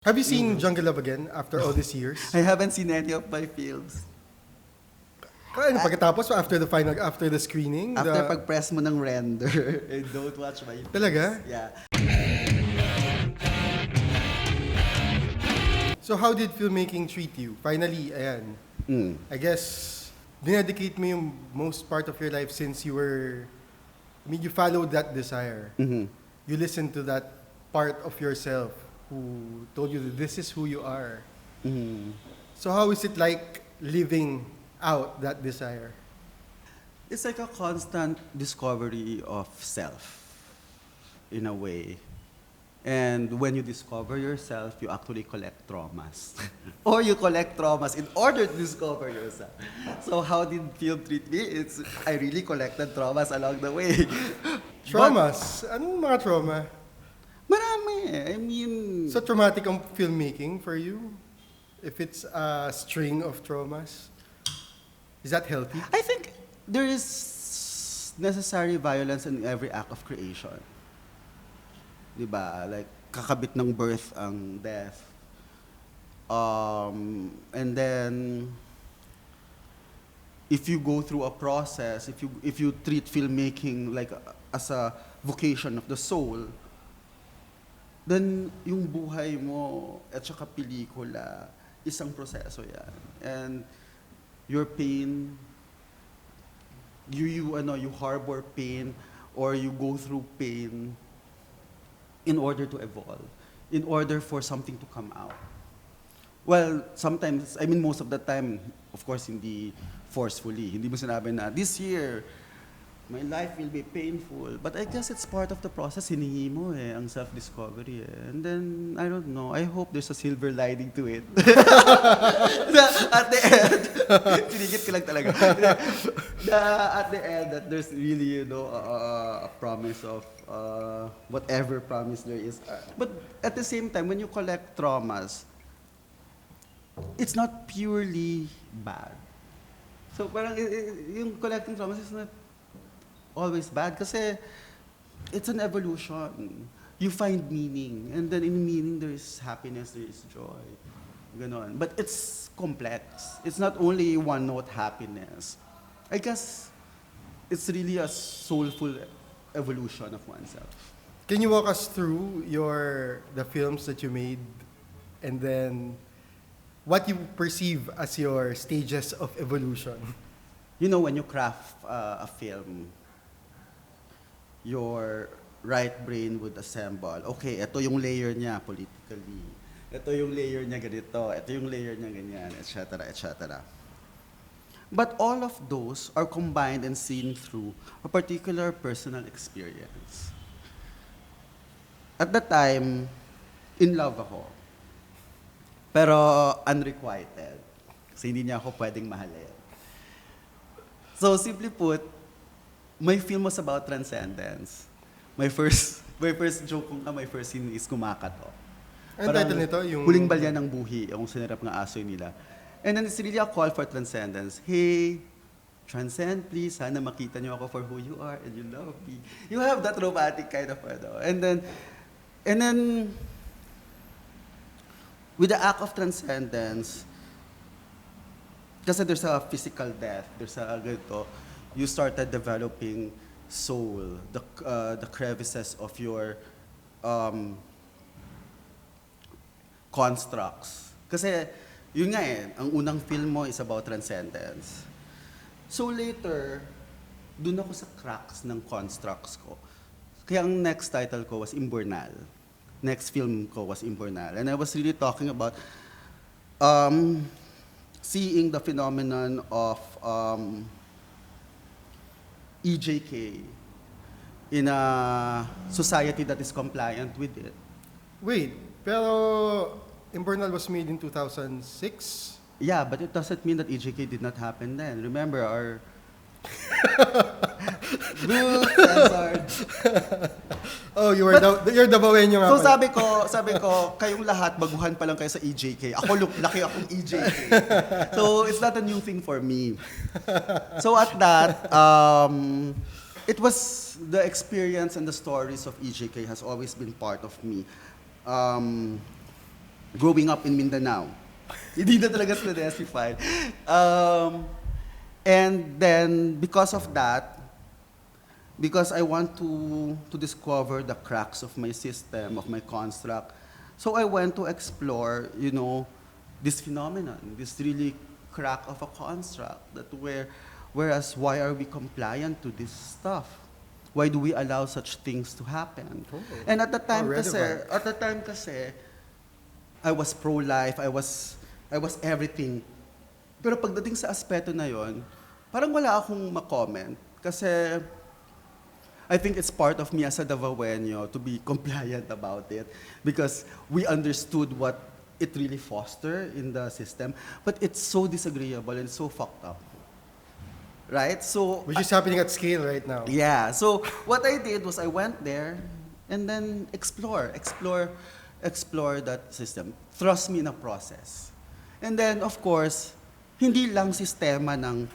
Have you seen Jungle Love again after all these years? I haven't seen any of my films. Ano, pagkatapos, after the screening? After pag-press mo ng render, I don't watch my films. Talaga? Yeah. So how did filmmaking treat you? Finally, ayan. I guess, dinedicate mo yung most part of your life since you you followed that desire. Mm-hmm. You listened to that part of yourself who told you that this is who you are. Mm-hmm. So how is it like living out that desire? It's like a constant discovery of self, in a way. And when you discover yourself, you actually collect traumas. Or you collect traumas in order to discover yourself. So how did film treat me? I really collected traumas along the way. Traumas? Anong mga trauma? Marami. I mean... So traumatic ang filmmaking for you? If it's a string of traumas? Is that healthy? I think there is necessary violence in every act of creation. Diba? Like, kakabit ng birth ang death. And then, if you go through a process, if you treat filmmaking like as a vocation of the soul, then yung buhay mo at saka pelikula, isang proseso yan. And your pain, you harbor pain or you go through pain in order to evolve, in order for something to come out. Well, sometimes, I mean most of the time, of course, hindi forcefully. Hindi mo sinabi na, this year, my life will be painful. But I guess it's part of the process. Hinihingi mo ang self-discovery And then, I don't know, I hope there's a silver lining to it. At the end, sinigit ko lang talaga. At the end, that there's really, a promise of whatever promise there is. But at the same time, when you collect traumas, it's not purely bad. So parang yung collecting traumas is not always bad kasi it's an evolution. You find meaning, and then in meaning there is happiness, there is joy. Ganon. But it's complex. It's not only one-note happiness. I guess it's really a soulful evolution of oneself. Can you walk us through the films that you made and then what you perceive as your stages of evolution? You know, when you craft a film, your right brain would assemble, okay, ito yung layer niya politically, ito yung layer niya ganito, ito yung layer niya ganyan, etc., etc. But all of those are combined and seen through a particular personal experience. At that time, in love ako. Pero unrequited. Kasi hindi niya ako pwedeng mahalin. So simply put, my film was about transcendence. My first joke kung my first scene is kumakato. Ang title nito? Yung Huling Balya ng Buhi, yung sinirap ng asoy nila. And then it's really a call for transcendence. Hey, transcend please, sana makita niyo ako for who you are and you love me. You have that romantic kind of And then with the act of transcendence, kasi there's a physical death, there's a ganito, you started developing soul, the crevices of your constructs. Kasi, yun nga ang unang film mo is about transcendence. So later, dun ako sa cracks ng constructs ko. Kaya ang next title ko was Imbornal. Next film ko was Imbornal. And I was really talking about seeing the phenomenon of EJK in a society that is compliant with it. Wait, pero Imbornal was made in 2006? Yeah, but it doesn't mean that EJK did not happen then. Remember, our... censored. Oh, you're Dabawenyo nga So pala. sabi ko, kayong lahat, baguhan pa lang kayo sa EJK. Ako, laki akong EJK. So, it's not a new thing for me. So, at that, it was the experience and the stories of EJK has always been part of me. growing up in Mindanao. Hindi na talaga specified. And then, because of that, because I want to discover the cracks of my system, of my construct, so I went to explore, this phenomenon, this really crack of a construct, whereas why are we compliant to this stuff? Why do we allow such things to happen? Oh. And at the time Relevant. kasi, I was pro-life, I was everything. Pero pagdating sa aspeto na yon, parang wala akong ma-comment. Kasi I think it's part of me as a Davaoenyo to be compliant about it. Because we understood what it really fostered in the system. But it's so disagreeable and so fucked up. Right? So, Which is happening at scale right now. yeah. So what I did was I went there and then explore that system. Thrust me in a process. And then, of course, hindi lang sistema ng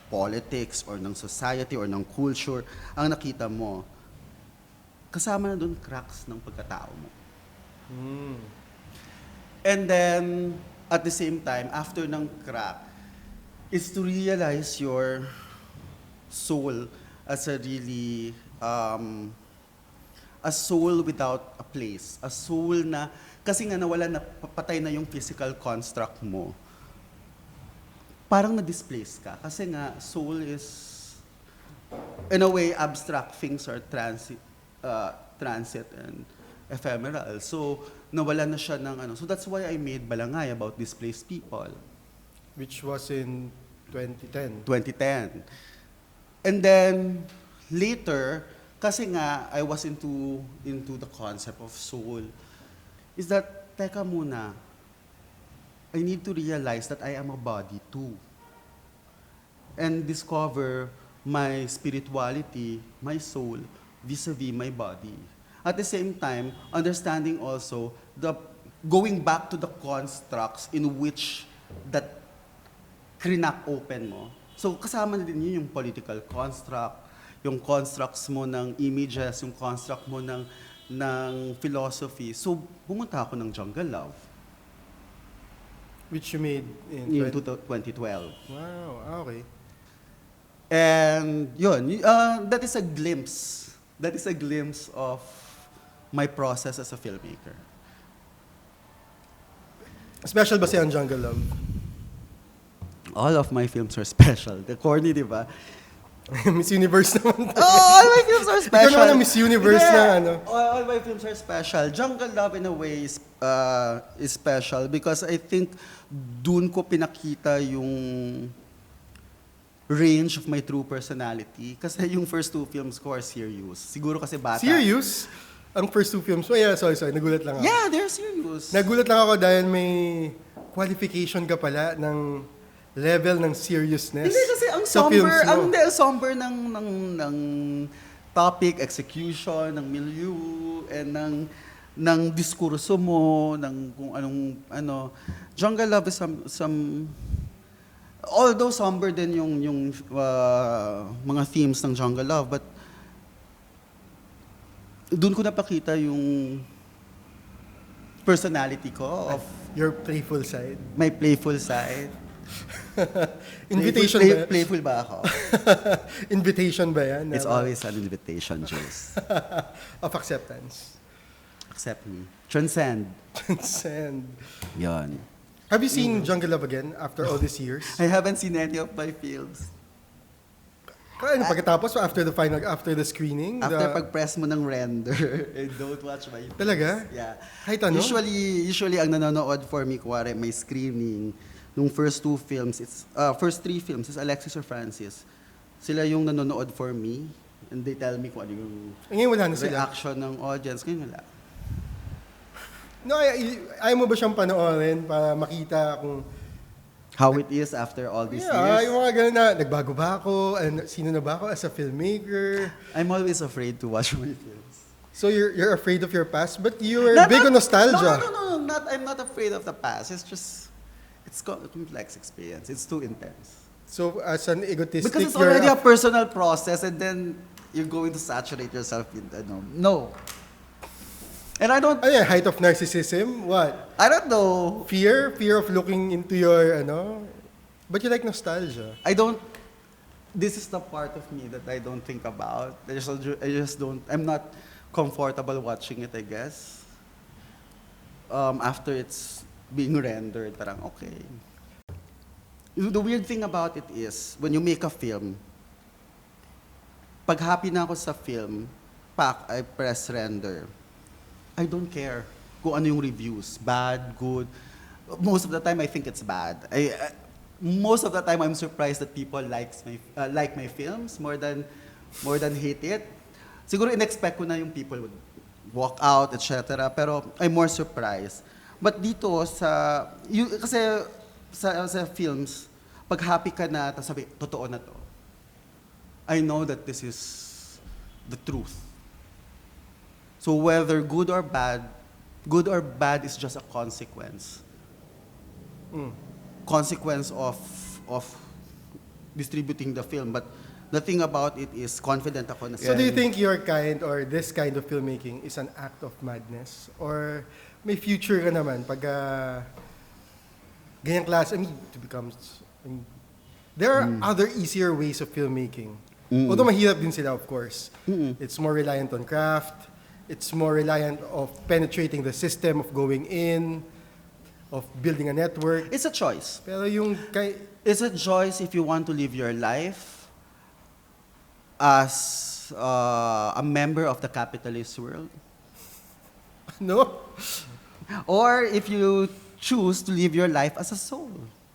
politics or ng society or ng culture ang nakita mo. Kasama na doon cracks ng pagkatao mo. And then, at the same time, after ng crack, is to realize your soul as a really, a soul without a place. A soul na, kasi nga nawala na, patay na yung physical construct mo. Parang na-displace ka. Kasi nga, soul is, in a way, abstract things are transit and ephemeral. So, nawala na siya ng ano. So that's why I made Balangay about displaced people. Which was in 2010. 2010. And then, later, kasi nga, I was into the concept of soul, is that, teka muna, I need to realize that I am a body too. And discover my spirituality, my soul, vis-a-vis my body. At the same time, understanding also going back to the constructs in which that krinak open mo. So kasama na din yun yung political construct, yung constructs mo ng images, yung construct mo ng philosophy. So pumunta ako ng Jungle Love. Which you made in 2012. Wow, okay. And yun, that is a glimpse. That is a glimpse of my process as a filmmaker. Special ba siya ang Jungle Love? All of my films are special. The corny, di ba? Miss Universe naman. All my films are special. Ikaw naman ang Miss Universe na ano. All my films are special. Jungle Love in a way is special because I think dun ko pinakita yung range of my true personality. Kasi yung first two films ko are serious. Siguro kasi bata. Serious? Ang first two films? Oh yeah, sorry. Nagulat lang ako. Yeah, they're serious. Nagulat lang ako dahil may qualification ka pala ng level ng seriousness. Hindi kasi ang sa films somber, mo. ang somber ng topic, execution, ng milieu, and ng diskurso mo, ng kung anong ano. Jungle Love is some although somber din yung mga themes ng Jungle Love, but doon ko napakita yung personality ko of Your playful side. my playful side. Invitation ba? Playful ba ako? Invitation ba yan? It's always an invitation, Jules. Of acceptance. Accept me. Transcend. Transcend. Yan. Have you seen Jungle Love again after all these years? I haven't seen any of my films. Ano, pagkatapos, after the screening? After pag-press mo ng render, and don't watch my films. Talaga? Yeah. Kahit ano? Usually ang nanonood for me, kuwari may screening, nung first two films, first three films, is Alexis or Francis. Sila yung nanonood for me, and they tell me kung ano yung Ngayon wala na sila. reaction ng audience. Ngayon wala. No, ayaw mo ba siyang panoorin para makita kung... How it is after all these Yeah, years? yung mga ganun na, nagbago ba ako? Sino na ba ako as a filmmaker? I'm always afraid to watch my films. So you're afraid of your past, but you're big on nostalgia. No. I'm not afraid of the past. It's just, it's a complex experience. It's too intense. So as an egotistic, Because it's already a personal process, and then you're going to saturate yourself with no. And I don't, Ano yan, height of narcissism? What? I don't know. Fear? Fear of looking into your, ano? But you like nostalgia. I don't, this is the part of me that I don't think about. I just don't, I'm not comfortable watching it, I guess. After it's being rendered, parang okay. The weird thing about it is, when you make a film, pag happy na ako sa film, I press render. I don't care kung ano yung reviews, bad, good. Most of the time, I think it's bad. Most of the time, I'm surprised that people like my films more than hate it. Siguro in-expect ko na yung people would walk out, etc. Pero I'm more surprised. But dito kasi sa films, pag happy ka na, tapos sabi, totoo na to. I know that this is the truth. So whether good or bad is just a consequence. Consequence of distributing the film. But the thing about it is, confident ako na. So do you think your kind or this kind of filmmaking is an act of madness? Or may future ka naman pag ganyang class, there are other easier ways of filmmaking. Although mahirap din sila, of course. It's more reliant on craft. It's more reliant of penetrating the system, of going in, of building a network. It's a choice. Pero It's a choice if you want to live your life as a member of the capitalist world. No? Or if you choose to live your life as a soul,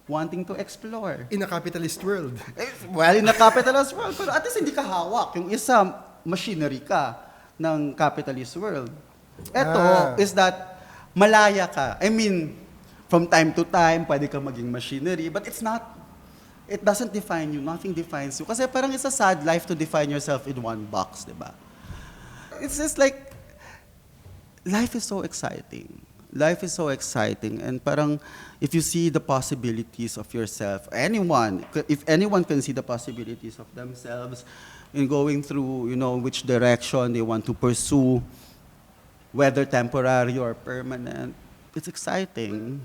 wanting to explore. In a capitalist world. Well, in a capitalist world, pero at least hindi ka hawak. Yung isa, machinery ka ng capitalist world. Ito is that malaya ka. I mean, from time to time, pwede ka maging machinery, but it doesn't define you. Nothing defines you. Kasi parang it's a sad life to define yourself in one box, di ba? It's just like, life is so exciting. Life is so exciting. And parang, if you see the possibilities of yourself, if anyone can see the possibilities of themselves in going through, which direction they want to pursue, whether temporary or permanent, it's exciting.